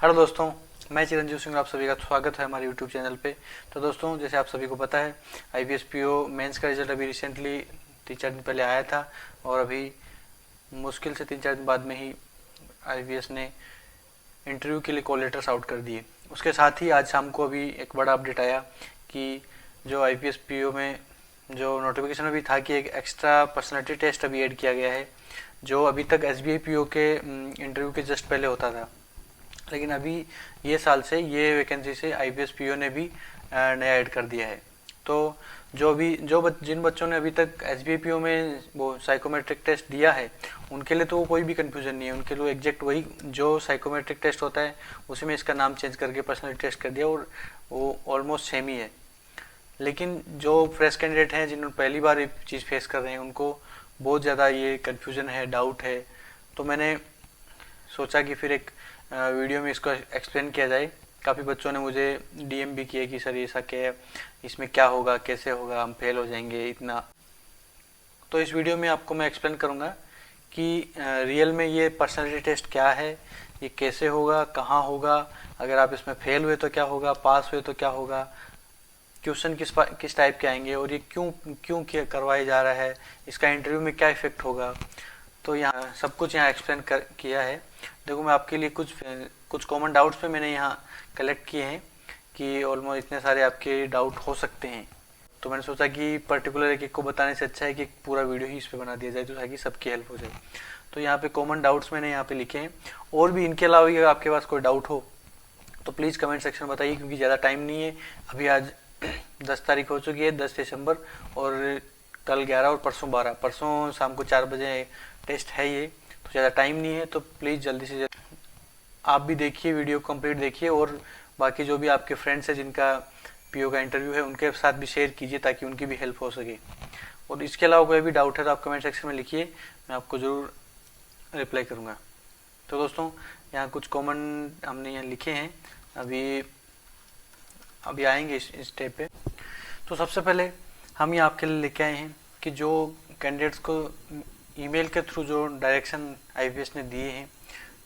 Hello दोस्तों, मैं चिरंजीव सिंह, आप सभी का स्वागत है हमारे यूट्यूब चैनल पे। तो दोस्तों, जैसे आप सभी को पता है, आईपीएस पीओ मेंस का रिजल्ट अभी रिसेंटली 3-4 दिन पहले आया था और अभी मुश्किल से 3-4 दिन बाद में ही आईपीएस ने इंटरव्यू के लिए कॉल लेटर्स आउट कर दिए। उसके साथ ही आज शाम को अभी एक बड़ा अपडेट आया कि जो आईपीएस पीओ में जो नोटिफिकेशन अभी था कि एक एक्स्ट्रा पर्सनैलिटी टेस्ट अभी ऐड किया गया है, जो अभी तक एसबीआई पीओ के इंटरव्यू के जस्ट पहले होता था। लेकिन अभी ये साल से ये वैकेंसी से आईपीएस पीओ ने भी नया ऐड कर दिया है। तो जिन बच्चों ने अभी तक एसबीआई पीओ में वो साइकोमेट्रिक टेस्ट दिया है, उनके लिए तो कोई भी कंफ्यूजन नहीं है। उनके लिए एग्जैक्ट वही जो साइकोमेट्रिक टेस्ट होता है उसी में इसका नाम चेंज करके पर्सनैलिटी टेस्ट कर दिया और वो ऑलमोस्ट सेम ही है। लेकिन जो फ्रेश कैंडिडेट हैं जिन्होंने पहली बार ये चीज़ फेस कर रहे हैं, उनको बहुत ज़्यादा ये कन्फ्यूजन है, डाउट है। तो मैंने सोचा कि फिर एक वीडियो में इसको एक्सप्लेन किया जाए। काफ़ी बच्चों ने मुझे डीएम भी किया कि सर ऐसा क्या है, इसमें क्या होगा, कैसे होगा, हम फेल हो जाएंगे इतना। तो इस वीडियो में आपको मैं एक्सप्लेन करूँगा कि रियल में ये पर्सनैलिटी टेस्ट क्या है, ये कैसे होगा, कहाँ होगा, अगर आप इसमें फेल हुए तो क्या होगा, पास हुए तो क्या होगा, क्वेश्चन किस टाइप के आएंगे और ये क्यों क्यों करवाया जा रहा है, इसका इंटरव्यू में क्या इफेक्ट होगा। तो यहाँ सब कुछ यहाँ एक्सप्लेन किया है। देखो, मैं आपके लिए कुछ कॉमन डाउट्स पे मैंने यहाँ कलेक्ट किए हैं कि ऑलमोस्ट इतने सारे आपके डाउट हो सकते हैं। तो मैंने सोचा कि पर्टिकुलर एक को बताने से अच्छा है कि पूरा वीडियो ही इस पे बना दिया जाए, तो ताकि सबकी हेल्प हो जाए। तो यहाँ पे कॉमन डाउट्स मैंने यहाँ पे लिखे हैं। और भी इनके अलावा अगर आपके पास कोई डाउट हो तो प्लीज़ कमेंट सेक्शन में बताइए, क्योंकि ज़्यादा टाइम नहीं है। अभी आज 10 तारीख हो चुकी है, 10 दिसंबर, और कल 11 और परसों 12, परसों शाम को 4 बजे टेस्ट है ये। तो ज़्यादा टाइम नहीं है, तो प्लीज़ जल्दी से जल्दी आप भी देखिए, वीडियो कंप्लीट देखिए, और बाकी जो भी आपके फ्रेंड्स हैं जिनका पीओ का इंटरव्यू है उनके साथ भी शेयर कीजिए, ताकि उनकी भी हेल्प हो सके। और इसके अलावा कोई भी डाउट है तो आप कमेंट सेक्शन में लिखिए, मैं आपको ज़रूर रिप्लाई करूँगा। तो दोस्तों, यहाँ कुछ कॉमन हमने यहाँ लिखे हैं, अभी आएंगे इस स्टेप पे। तो सबसे पहले हम ये आपके लिए लेके आए हैं कि जो कैंडिडेट्स को ईमेल के थ्रू जो डायरेक्शन आईपीएस ने दिए हैं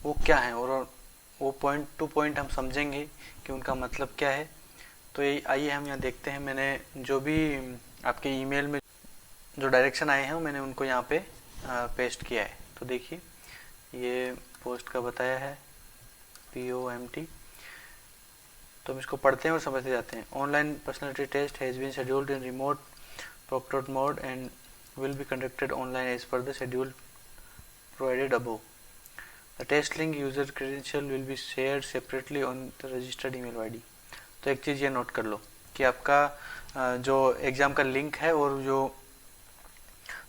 वो क्या है, और वो पॉइंट टू पॉइंट हम समझेंगे कि उनका मतलब क्या है। तो ये आइए हम यहाँ देखते हैं। मैंने जो भी आपके ईमेल में जो डायरेक्शन आए हैं मैंने उनको यहाँ पे पेस्ट किया है। तो देखिए, ये पोस्ट का बताया है POMT। तो हम इसको पढ़ते हैं और समझते जाते हैं। Online personality test has been scheduled in remote proctored mode and will be conducted online as per the schedule provided above. The test link user credential will be shared separately on the registered email ID. तो एक चीज़ ये note कर लो कि आपका जो exam का link है और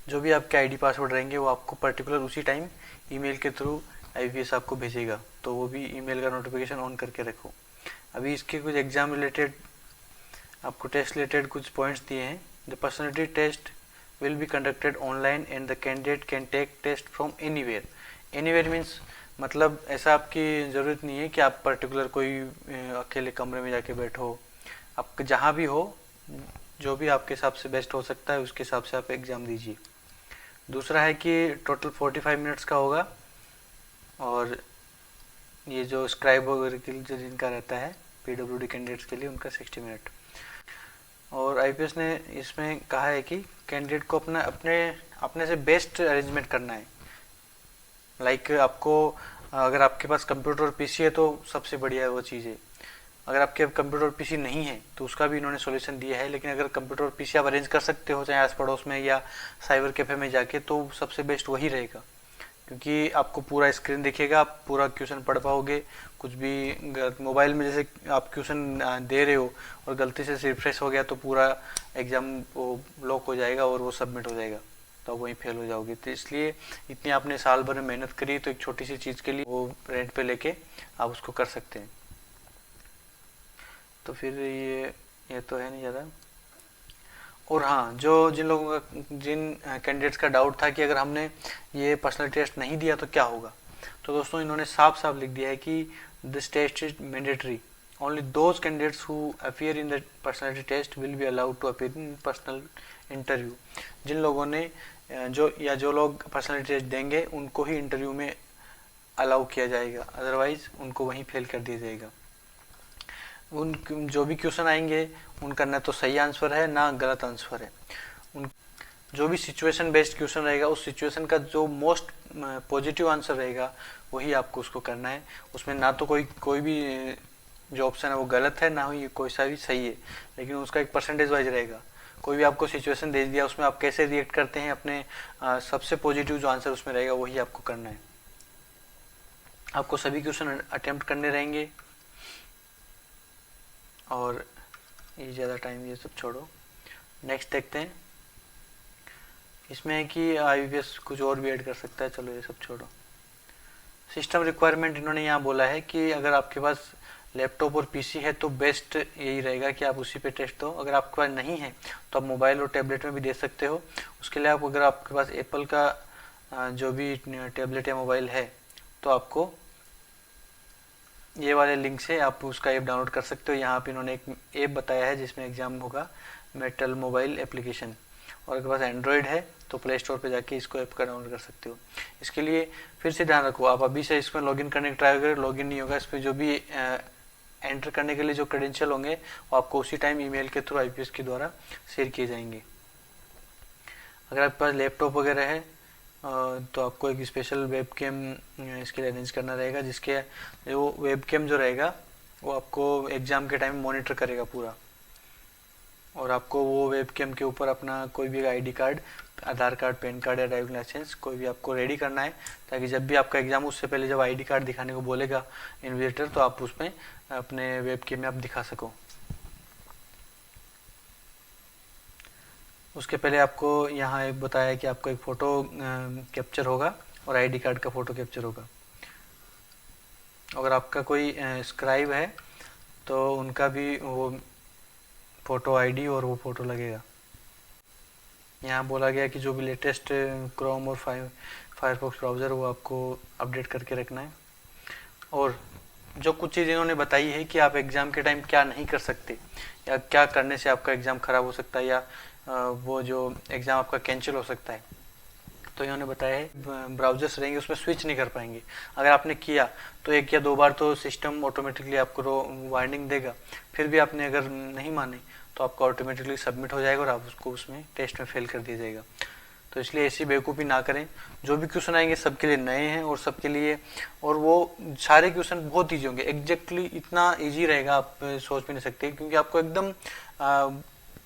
जो भी आपके आईडी पासवर्ड रहेंगे वो आपको पर्टिकुलर उसी टाइम ईमेल के थ्रू आईपीएस आपको भेजेगा। तो वो भी ईमेल का नोटिफिकेशन ऑन करके रखो। अभी इसके कुछ एग्ज़ाम रिलेटेड आपको टेस्ट रिलेटेड कुछ पॉइंट्स दिए हैं। The personality test will be conducted online and the candidate can take test from anywhere. Anywhere means मतलब ऐसा आपकी ज़रूरत नहीं है कि आप पर्टिकुलर कोई अकेले कमरे में जाके बैठो। आप जहाँ भी हो, जो भी आपके हिसाब से बेस्ट हो सकता है उसके हिसाब से आप एग्ज़ाम दीजिए। दूसरा है कि टोटल 45 मिनट्स का होगा, और ये जो स्क्राइब वगैरह के लिए जिनका रहता है PWD कैंडिडेट्स के लिए उनका 60 मिनट। और आईपीएस ने इसमें कहा है कि कैंडिडेट को अपने से बेस्ट अरेंजमेंट करना है। लाइक आपको अगर आपके पास कंप्यूटर और पीसी है तो सबसे बढ़िया है वो चीज़ है। अगर आपके कंप्यूटर और पीसी नहीं है तो उसका भी इन्होंने सॉल्यूशन दिया है। लेकिन अगर कंप्यूटर और पीसी आप अरेंज कर सकते हो, चाहे आस पड़ोस में या साइबर कैफे में जाके, तो सबसे बेस्ट वही रहेगा, क्योंकि आपको पूरा स्क्रीन दिखेगा, आप पूरा क्वेश्चन पढ़ पाओगे। कुछ भी मोबाइल में जैसे आप क्वेश्चन दे रहे हो और गलती से रिफ्रेश हो गया तो पूरा एग्ज़ाम वो लॉक हो जाएगा और वो सबमिट हो जाएगा, तो वहीं फेल हो जाओगे। तो इसलिए इतनी आपने साल भर में मेहनत करी, तो एक छोटी सी चीज़ के लिए वो रेंट पे लेके आप उसको कर सकते हैं। तो फिर ये तो है नहीं ज़्यादा। और हाँ, जिन कैंडिडेट्स का डाउट था कि अगर हमने ये पर्सनल टेस्ट नहीं दिया तो क्या होगा, तो दोस्तों इन्होंने साफ साफ लिख दिया है कि this test is mandatory. Only those candidates who appear in the personality test will be allowed to appear in personal interview. जिन लोगों ने जो लोग पर्सनैलिटी टेस्ट देंगे उनको ही इंटरव्यू में अलाउ किया जाएगा, अदरवाइज उनको वहीं फेल कर दिया जाएगा। उन जो भी क्वेश्चन आएंगे उनका ना तो सही आंसर है ना गलत आंसर है। उन जो भी सिचुएशन बेस्ड क्वेश्चन रहेगा उस सिचुएशन का जो मोस्ट पॉजिटिव आंसर रहेगा वही आपको उसको करना है। उसमें ना तो कोई भी जो ऑप्शन है वो गलत है, ना ही कोई सा भी सही है, लेकिन उसका एक परसेंटेज वाइज रहेगा। कोई भी आपको सिचुएशन दे दिया, उसमें आप कैसे रिएक्ट करते हैं, अपने सबसे पॉजिटिव जो आंसर उसमें रहेगा वही आपको करना है। आपको सभी क्वेश्चन अटेम्प्ट करने रहेंगे। और ये ज़्यादा टाइम ये सब छोड़ो, नेक्स्ट देखते हैं। इसमें है कि IBPS कुछ और भी ऐड कर सकता है, चलो ये सब छोड़ो। सिस्टम रिक्वायरमेंट इन्होंने यहाँ बोला है कि अगर आपके पास लैपटॉप और PC है तो बेस्ट यही रहेगा कि आप उसी पे टेस्ट दो। अगर आपके पास नहीं है तो आप मोबाइल और टैबलेट में भी दे सकते हो। उसके लिए अगर आपके पास एप्पल का जो भी टैबलेट या मोबाइल है तो आपको ये वाले लिंक से आप उसका ऐप डाउनलोड कर सकते हो। यहाँ पे इन्होंने एक ऐप बताया है जिसमें एग्जाम होगा, मेटल मोबाइल एप्लीकेशन। और अगर पास एंड्रॉयड है तो प्ले स्टोर पे जाके इसको ऐप का डाउनलोड कर सकते हो। इसके लिए फिर से ध्यान रखो, आप अभी से इसमें लॉगिन करने की ट्राई करें, लॉगिन नहीं होगा। इस पर जो भी एंटर करने के लिए जो क्रेडेंशियल होंगे वो आपको उसी टाइम ईमेल के थ्रू IPS के द्वारा शेयर किए जाएंगे। अगर आपके पास लैपटॉप वगैरह है तो आपको एक स्पेशल वेब कैम इसके लिए अरेंज करना रहेगा, जिसके वो वेब कैम जो रहेगा वो आपको एग्ज़ाम के टाइम मॉनिटर करेगा पूरा। और आपको वो वेब कैम के ऊपर अपना कोई भी ID कार्ड, आधार कार्ड, पैन कार्ड या ड्राइविंग लाइसेंस कोई भी आपको रेडी करना है, ताकि जब भी आपका एग्ज़ाम उससे पहले जब ID कार्ड दिखाने को बोलेगा इन्विजिलेटर तो आप उसमें अपने वेब कैम में आप दिखा सको। उसके पहले आपको यहाँ एक बताया कि आपको एक फ़ोटो कैप्चर होगा और ID कार्ड का फ़ोटो कैप्चर होगा। अगर आपका कोई स्क्राइब है तो उनका भी वो फ़ोटो ID और वो फ़ोटो लगेगा। यहाँ बोला गया कि जो भी लेटेस्ट क्रोम और फायरफॉक्स ब्राउज़र वो आपको अपडेट करके रखना है। और जो कुछ चीज़ इन्होंने बताई है कि आप एग्ज़ाम के टाइम क्या नहीं कर सकते या क्या करने से आपका एग्ज़ाम ख़राब हो सकता है या वो जो एग्ज़ाम आपका कैंसिल हो सकता है, तो इन्होंने बताया है ब्राउज़र्स रहेंगे उसमें स्विच नहीं कर पाएंगे। अगर आपने किया तो 1 या 2 बार तो सिस्टम ऑटोमेटिकली आपको वार्निंग देगा, फिर भी आपने अगर नहीं माने तो आपका ऑटोमेटिकली सबमिट हो जाएगा और आप उसको उसमें टेस्ट में फेल कर दिया जाएगा। तो इसलिए ऐसी बेवकूफ़ी ना करें। जो भी क्वेश्चन आएंगे सबके लिए नए हैं और सबके लिए, और वो सारे क्वेश्चन बहुत ईजी होंगे। एग्जैक्टली इतना ईजी रहेगा आप सोच भी नहीं सकते, क्योंकि आपको एकदम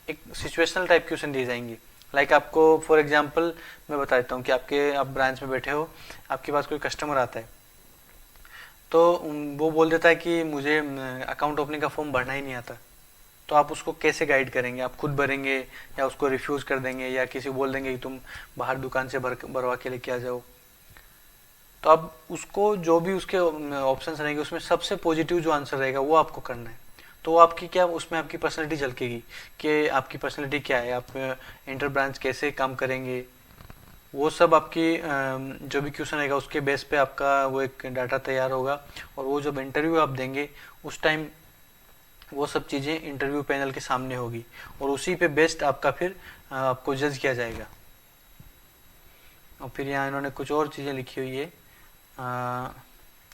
एक सिचुएशनल टाइप क्वेश्चन दिए जाएंगे। लाइक आपको फॉर एग्जांपल मैं बता देता हूँ कि आप ब्रांच में बैठे हो, आपके पास कोई कस्टमर आता है तो वो बोल देता है कि मुझे अकाउंट ओपनिंग का फॉर्म भरना ही नहीं आता। तो आप उसको कैसे गाइड करेंगे? आप खुद भरेंगे या उसको रिफ्यूज़ कर देंगे या किसी को बोल देंगे कि तुम बाहर दुकान से भरवा के लेके आ जाओ? तो अब उसको जो भी उसके ऑप्शंस रहेंगे उसमें सबसे पॉजिटिव जो आंसर रहेगा वो आपको करना है। तो आपकी क्या उसमें आपकी पर्सनैलिटी झलकेगी कि आपकी पर्सनैलिटी क्या है, आप इंटर ब्रांच कैसे काम करेंगे, वो सब आपकी जो भी क्वेश्चन रहेगा उसके बेस पे आपका वो एक डाटा तैयार होगा। और वो जब इंटरव्यू आप देंगे उस टाइम वो सब चीज़ें इंटरव्यू पैनल के सामने होगी और उसी पे बेस्ट आपका फिर आपको जज किया जाएगा। और फिर यहाँ इन्होंने कुछ और चीज़ें लिखी हुई है,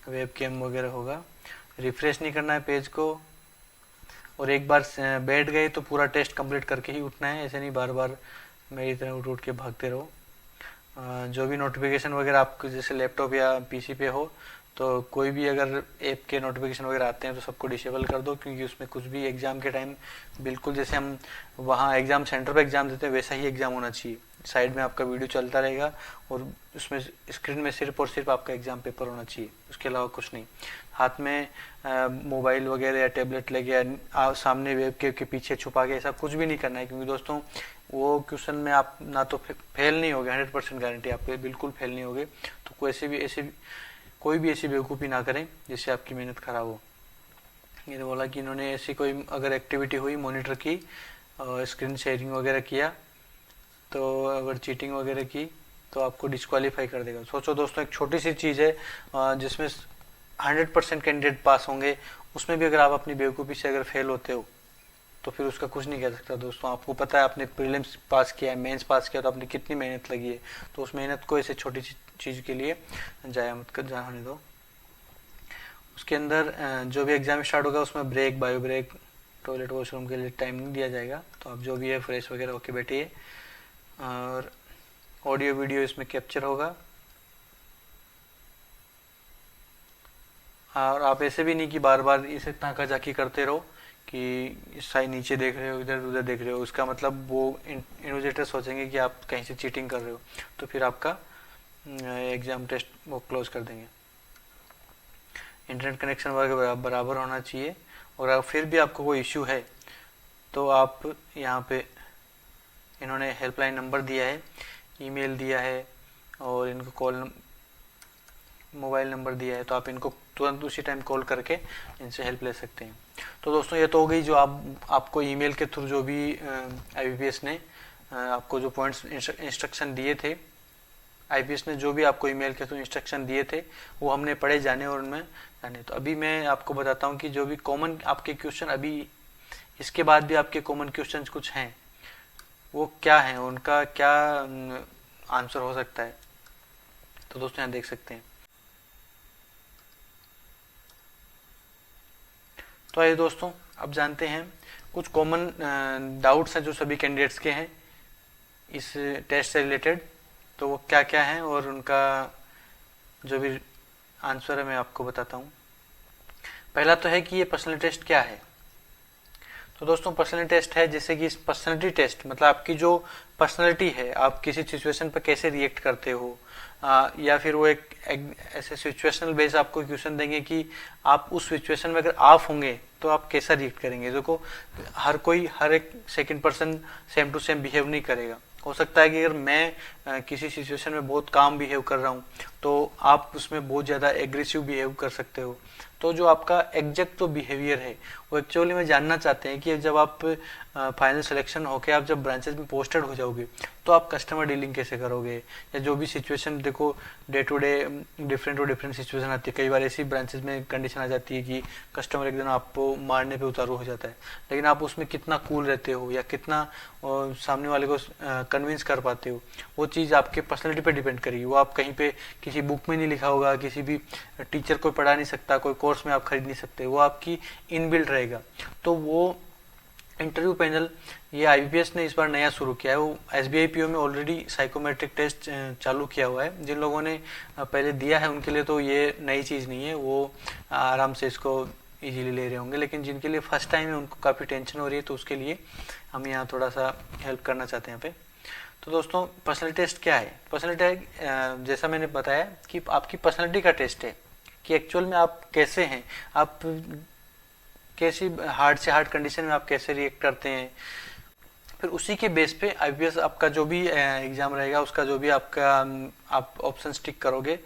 वेब कैम वगैरह होगा, रिफ्रेश नहीं करना है पेज को, और एक बार बैठ गए तो पूरा टेस्ट कंप्लीट करके ही उठना है, ऐसे नहीं बार बार मेरी तरह उठ उठ के भागते रहो। जो भी नोटिफिकेशन वगैरह आपको जैसे लैपटॉप या PC पे हो तो कोई भी अगर ऐप के नोटिफिकेशन वगैरह आते हैं तो सबको डिसेबल कर दो, क्योंकि उसमें कुछ भी एग्ज़ाम के टाइम बिल्कुल जैसे हम वहाँ एग्ज़ाम सेंटर पर एग्ज़ाम देते हैं वैसा ही एग्ज़ाम होना चाहिए। साइड में आपका वीडियो चलता रहेगा और उसमें स्क्रीन में सिर्फ और सिर्फ आपका एग्ज़ाम पेपर होना चाहिए, उसके अलावा कुछ नहीं। हाथ में मोबाइल वगैरह या टैबलेट लेके सामने वेब के पीछे छुपा के ऐसा कुछ भी नहीं करना है, क्योंकि दोस्तों वो क्वेश्चन में आप ना तो फेल नहीं होगे, 100% गारंटी आप बिल्कुल फेल नहीं होगे। तो कोई भी ऐसी बेवकूफ़ी ना करें जिससे आपकी मेहनत ख़राब हो। ये बोला कि इन्होंने ऐसी कोई अगर एक्टिविटी हुई, मॉनिटर की, स्क्रीन शेयरिंग वगैरह किया, तो अगर चीटिंग वगैरह की तो आपको डिस्क्वालीफाई कर देगा। सोचो दोस्तों, एक छोटी सी चीज़ है जिसमें 100% कैंडिडेट पास होंगे, उसमें भी अगर आप अपनी बेवकूफ़ी से अगर फेल होते हो तो फिर उसका कुछ नहीं कह सकता। दोस्तों आपको पता है आपने प्रीलिम्स पास किया है, मेंस पास किया, तो आपने कितनी मेहनत लगी है, तो उस मेहनत को ऐसे छोटी चीज़ के लिए जाया मत कर, जा होने दो। उसके अंदर जो भी एग्ज़ाम स्टार्ट होगा उसमें break, bio break, toilet, washroom के लिए टाइम नहीं दिया जाएगा। तो आप जो भी है फ्रेश वगैरह होके बैठिए। और ऑडियो वीडियो इसमें कैप्चर होगा। और आप ऐसे भी नहीं कि बार बार इसे ताकाझाकी करते रहो कि इस साइड नीचे देख रहे हो, इधर उधर देख रहे हो। उसका मतलब वो इन्विजिलेटर सोचेंगे कि आप कहीं से चीटिंग कर रहे हो, तो फिर आपका एग्ज़ाम टेस्ट वो क्लोज कर देंगे। इंटरनेट कनेक्शन बराबर होना चाहिए। और अगर फिर भी आपको कोई इश्यू है तो आप यहाँ पे इन्होंने हेल्पलाइन नंबर दिया है, ईमेल दिया है और इनको कॉल मोबाइल नंबर दिया है, तो आप इनको तुरंत उसी टाइम कॉल करके इनसे हेल्प ले सकते हैं। तो दोस्तों ये तो हो गई जो आपको ईमेल के थ्रू जो भी IBPS ने आपको जो पॉइंट्स इंस्ट्रक्शन दिए थे, IBPS ने जो भी आपको ईमेल के थ्रू इंस्ट्रक्शन दिए थे वो हमने पढ़े जाने और उनमें जाने। तो अभी मैं आपको बताता हूँ कि जो भी कॉमन आपके क्वेश्चन अभी इसके बाद भी आपके कॉमन क्वेश्चन कुछ हैं वो क्या हैं, उनका क्या आंसर हो सकता है। तो दोस्तों यहाँ देख सकते हैं। तो आइए दोस्तों अब जानते हैं कुछ कॉमन डाउट्स हैं जो सभी कैंडिडेट्स के हैं इस टेस्ट से रिलेटेड। तो वो क्या क्या हैं और उनका जो भी आंसर है मैं आपको बताता हूँ। पहला तो है कि ये पर्सनैलिटी टेस्ट क्या है। तो दोस्तों पर्सनैलिटी टेस्ट है जैसे कि पर्सनैलिटी टेस्ट मतलब आपकी जो पर्सनैलिटी है, आप किसी सिचुएशन पर कैसे रिएक्ट करते हो, या फिर वो एक ऐसे सिचुएशनल बेस आपको क्वेश्चन देंगे कि आप उस सिचुएशन में अगर आप होंगे तो आप कैसा रिएक्ट करेंगे। देखो हर एक second person same to same behave नहीं करेगा। हो सकता है कि अगर मैं किसी सिचुएशन में बहुत काम बिहेव कर रहा हूँ तो आप उसमें बहुत ज़्यादा एग्रेसिव बिहेव कर सकते हो। तो जो आपका एग्जैक्ट तो बिहेवियर है वो एक्चुअली में जानना चाहते हैं कि जब आप फाइनल सिलेक्शन होके आप जब ब्रांचेस में पोस्टेड हो जाओगे तो आप कस्टमर डीलिंग कैसे करोगे, या जो भी सिचुएशन देखो day to day different situation आती है। कई बार ऐसी ब्रांचेस में कंडीशन आ जाती है कि कस्टमर एकदम आपको मारने पे उतारू हो जाता है, लेकिन आप उसमें कितना कूल रहते हो या कितना सामने वाले को कन्विंस कर पाते हो, वो चीज़ आपके पर्सनैलिटी पे डिपेंड करेगी। वो आप कहीं पे किसी बुक में नहीं लिखा होगा, किसी भी टीचर को पढ़ा नहीं सकता, कोई कोर्स में आप खरीद नहीं सकते, वो आपकी इनबिल्ट रहेगा। तो वो इंटरव्यू पैनल ये IBPS ने इस बार नया शुरू किया है। वो SBI PO में ऑलरेडी साइकोमेट्रिक टेस्ट चालू किया हुआ है। जिन लोगों ने पहले दिया है उनके लिए तो ये नई चीज़ नहीं है, वो आराम से इसको इजीली ले रहे होंगे, लेकिन जिनके लिए फर्स्ट टाइम है उनको काफ़ी टेंशन हो रही है, तो उसके लिए हम यहाँ थोड़ा सा हेल्प करना चाहते हैं यहाँ पे। तो दोस्तों पर्सनैलिटी टेस्ट क्या है। पर्सनैलिटी जैसा मैंने बताया कि आपकी पर्सनैलिटी का टेस्ट है कि एक्चुअल में आप कैसे हैं, आप कैसी हार्ड से हार्ड कंडीशन में आप कैसे रिएक्ट करते हैं। फिर उसी के बेस पे IBPS आपका जो भी एग्ज़ाम रहेगा उसका जो भी आपका आप ऑप्शन टिक करोगे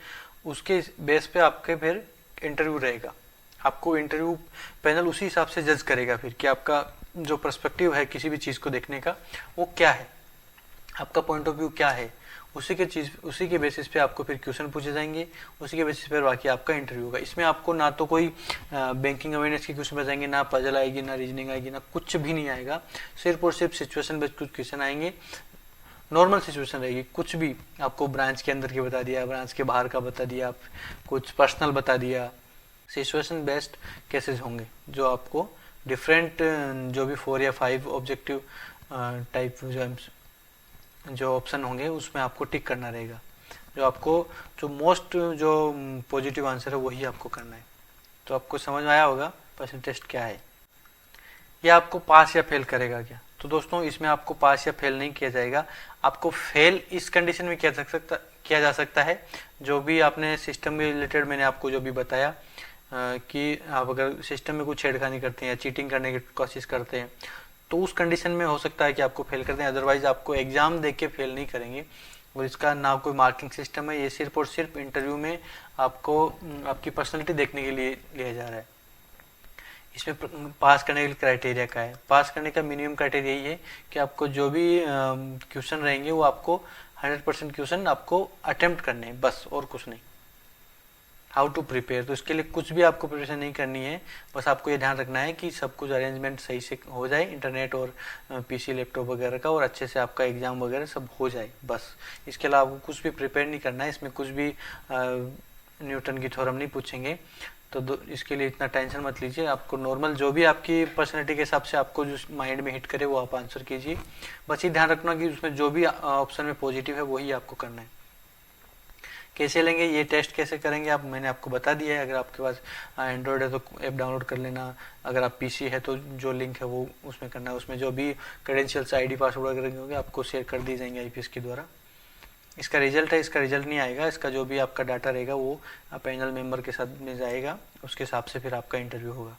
उसके बेस पे आपके फिर इंटरव्यू रहेगा। आपको इंटरव्यू पैनल उसी हिसाब से जज करेगा फिर कि आपका जो पर्सपेक्टिव है किसी भी चीज़ को देखने का वो क्या है, आपका पॉइंट ऑफ व्यू क्या है। उसी के बेसिस पे आपको फिर क्वेश्चन पूछे जाएंगे, उसी के बेसिस पे बाकी आपका इंटरव्यू होगा। इसमें आपको ना तो कोई बैंकिंग अवेयरनेस के क्वेश्चन बताएंगे, ना पजल आएगी, ना रीजनिंग आएगी, ना कुछ भी नहीं आएगा। सिर्फ और सिर्फ सिचुएशन बेस्ड कुछ क्वेश्चन आएंगे। नॉर्मल सिचुएशन रहेगी, कुछ भी आपको ब्रांच के अंदर के बता दिया, ब्रांच के बाहर का बता दिया, आप कुछ पर्सनल बता दिया। सिचुएशन बेस्ड केसेस होंगे जो आपको डिफरेंट जो भी 4 या 5 ऑब्जेक्टिव टाइप जो ऑप्शन होंगे उसमें आपको टिक करना रहेगा। जो आपको जो मोस्ट जो पॉजिटिव आंसर है वही आपको करना है। तो आपको समझ में आया होगा पर्सनैलिटी टेस्ट क्या है। यह आपको पास या फेल करेगा क्या। तो दोस्तों इसमें आपको पास या फेल नहीं किया जाएगा, आपको फेल इस कंडीशन में किया जा सकता है जो भी आपने सिस्टम के रिलेटेड मैंने आपको जो भी बताया कि आप अगर सिस्टम में कुछ छेड़खानी करते हैं या चीटिंग करने की कोशिश करते हैं तो उस कंडीशन में हो सकता है कि आपको फेल कर दें। अदरवाइज आपको एग्जाम देख के फेल नहीं करेंगे और इसका ना कोई मार्किंग सिस्टम है। ये सिर्फ और सिर्फ इंटरव्यू में आपको आपकी पर्सनैलिटी देखने के लिए लिया जा रहा है। इसमें पास करने के लिए क्राइटेरिया का है, पास करने का मिनिमम क्राइटेरिया यही है कि आपको जो भी क्वेश्चन रहेंगे वो आपको 100% क्वेश्चन आपको अटेम्प्ट करने हैं, बस और कुछ नहीं। How to prepare. तो इसके लिए कुछ भी आपको प्रिपरेशन नहीं करनी है, बस आपको ये ध्यान रखना है कि सब कुछ अरेंजमेंट सही से हो जाए, इंटरनेट और पीसी लैपटॉप वगैरह का, और अच्छे से आपका एग्जाम वगैरह सब हो जाए बस। इसके अलावा आपको कुछ भी प्रिपेयर नहीं करना है, इसमें कुछ भी न्यूटन की थ्योरम नहीं पूछेंगे। तो इसके लिए इतना टेंशन मत लीजिए, आपको नॉर्मल जो भी आपकी पर्सनैलिटी के हिसाब से आपको जो माइंड में हिट करे वो आप आंसर कीजिए। बस ये ध्यान रखना कि उसमें जो भी ऑप्शन में पॉजिटिव है वही आपको करना है। कैसे लेंगे ये टेस्ट, कैसे करेंगे आप, मैंने आपको बता दिया है। अगर आपके पास एंड्रॉयड है तो ऐप डाउनलोड कर लेना, अगर आप पीसी है तो जो लिंक है वो उसमें करना है। उसमें जो भी क्रेडेंशियल्स, आईडी, पासवर्ड वगैरह होंगे आपको शेयर कर दी जाएंगे आईपीएस के द्वारा। इसका रिजल्ट है, इसका रिजल्ट नहीं आएगा, इसका जो भी आपका डाटा रहेगा वो पैनल मेंबर के साथ में जाएगा, उसके हिसाब से फिर आपका इंटरव्यू होगा।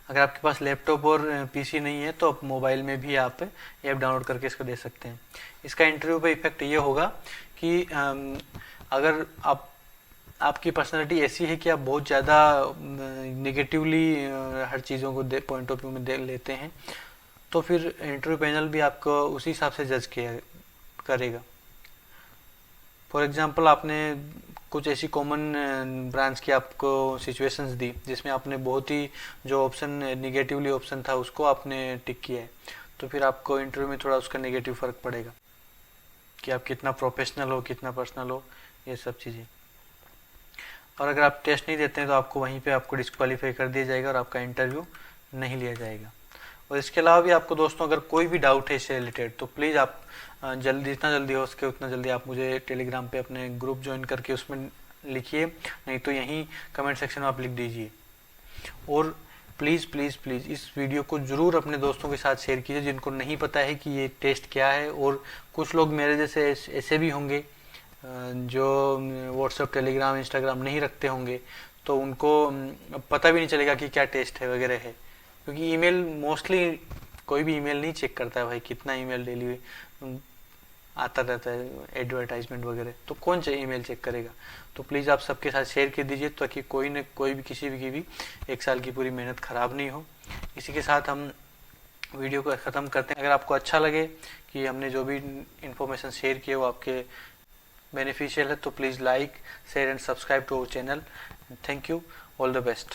अगर आपके पास लैपटॉप और पीसी नहीं है तो आप मोबाइल में भी आप ऐप डाउनलोड करके इसको दे सकते हैं। इसका इंटरव्यू पे इफेक्ट ये होगा कि अगर आपकी पर्सनालिटी ऐसी है कि आप बहुत ज़्यादा निगेटिवली हर चीज़ों को पॉइंट ऑफ व्यू में लेते हैं, तो फिर इंटरव्यू पैनल भी आपको उसी हिसाब से जज करेगा। फॉर एग्जांपल आपने कुछ ऐसी कॉमन ब्रांच की आपको सिचुएशंस दी जिसमें आपने बहुत ही जो ऑप्शन निगेटिवली ऑप्शन था उसको आपने टिक किया है, तो फिर आपको इंटरव्यू में थोड़ा उसका नेगेटिव फर्क पड़ेगा कि आप कितना प्रोफेशनल हो, कितना पर्सनल हो, ये सब चीज़ें। और अगर आप टेस्ट नहीं देते हैं तो आपको वहीं पे आपको डिस्क्वालीफाई कर दिया जाएगा और आपका इंटरव्यू नहीं लिया जाएगा। और इसके अलावा भी आपको दोस्तों अगर कोई भी डाउट है इससे रिलेटेड तो प्लीज़ आप जल्दी, जितना जल्दी हो सके उतना जल्दी आप मुझे टेलीग्राम पे अपने ग्रुप ज्वाइन करके उसमें लिखिए, नहीं तो यहीं कमेंट सेक्शन में आप लिख दीजिए। और प्लीज़ प्लीज़ प्लीज़ इस वीडियो को ज़रूर अपने दोस्तों के साथ शेयर कीजिए जिनको नहीं पता है कि ये टेस्ट क्या है। और कुछ लोग मेरे जैसे ऐसे भी होंगे जो व्हाट्सएप, टेलीग्राम, इंस्टाग्राम नहीं रखते होंगे, तो उनको पता भी नहीं चलेगा कि क्या टेस्ट है वगैरह है, क्योंकि ईमेल मोस्टली कोई भी ईमेल नहीं चेक करता है भाई, कितना ईमेल डेली आता रहता है एडवर्टाइजमेंट वगैरह, तो कौन सा ईमेल चेक करेगा। तो प्लीज़ आप सबके साथ शेयर कर दीजिए ताकि कोई न कोई भी किसी भी की भी एक साल की पूरी मेहनत ख़राब नहीं हो। इसी के साथ हम वीडियो को ख़त्म करते हैं। अगर आपको अच्छा लगे कि हमने जो भी इंफॉर्मेशन शेयर की है वो आपके बेनिफिशियल है तो please like, share and subscribe to our channel. Thank you, all the best.